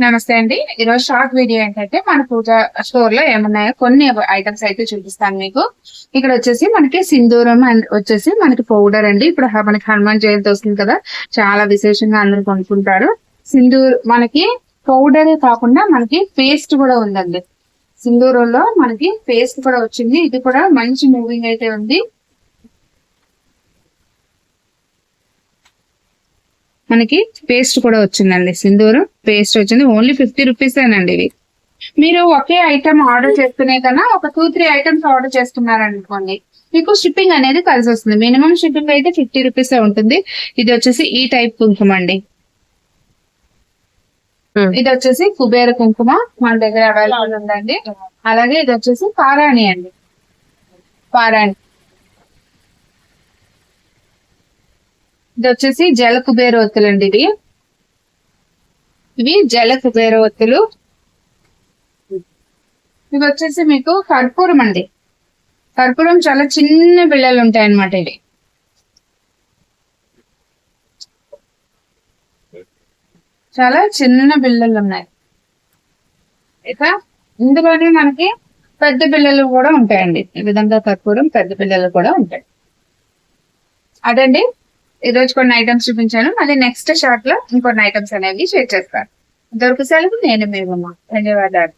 నమస్తే అండి. ఈరోజు షార్ట్ వీడియో ఏంటంటే మన పూజ స్టోర్ లో ఏమున్నాయో కొన్ని ఐటమ్స్ అయితే చూపిస్తాను మీకు. ఇక్కడ వచ్చేసి మనకి సింధూరం అండ్ వచ్చేసి మనకి పౌడర్ అండి. ఇప్పుడు మనకి హనుమాన్ జయంతి వస్తుంది కదా, చాలా విశేషంగా అందరూ కొనుక్కుంటారు. సింధూర్ మనకి పౌడర్ కాకుండా మనకి పేస్ట్ కూడా ఉందండి. సింధూరంలో మనకి పేస్ట్ కూడా వచ్చింది. ఇది కూడా మంచి మూవింగ్ అయితే ఉంది. మనకి పేస్ట్ కూడా వచ్చిందండి. సింధూరం పేస్ట్ వచ్చింది. ఓన్లీ 50 రూపీసేనండి ఇవి. మీరు ఒకే ఐటమ్ ఆర్డర్ చేసుకునే కన్నా ఒక 2-3 ఐటమ్స్ ఆర్డర్ చేసుకున్నారనుకోండి, మీకు షిప్పింగ్ అనేది కలిసి వస్తుంది. మినిమం షిప్పింగ్ అయితే 50 రూపీసే ఉంటుంది. ఇది వచ్చేసి ఈ టైప్ కుంకుమ అండి. ఇది వచ్చేసి కుబేర కుంకుమ మన దగ్గర అవైలబుల్ ఉందండి. అలాగే ఇది వచ్చేసి పారాణి అండి. పారాణి ఇది వచ్చేసి జల కుబేర ఒత్తులు అండి. ఇవి జల కుబేర ఒత్తులు. ఇవి వచ్చేసి మీకు కర్పూరం అండి. కర్పూరం చాలా చిన్న బిళ్ళలు ఉంటాయి అన్నమాట. ఇవి చాలా చిన్న బిళ్ళలు ఉన్నాయి. ఇక ఇందులోనే మనకి పెద్ద బిళ్ళలు కూడా ఉంటాయండి. ఈ విధంగా కర్పూరం పెద్ద బిళ్ళలు కూడా ఉంటాయి. అదండి ఈ రోజు కొన్ని ఐటమ్స్ చూపించాను. మళ్ళీ నెక్స్ట్ షార్ట్ లో ఇంకొన్ని ఐటమ్స్ అనేవి షేర్ చేస్తాను. దొరికి సెలవు నేను మేమమ్మా. ధన్యవాదాలు.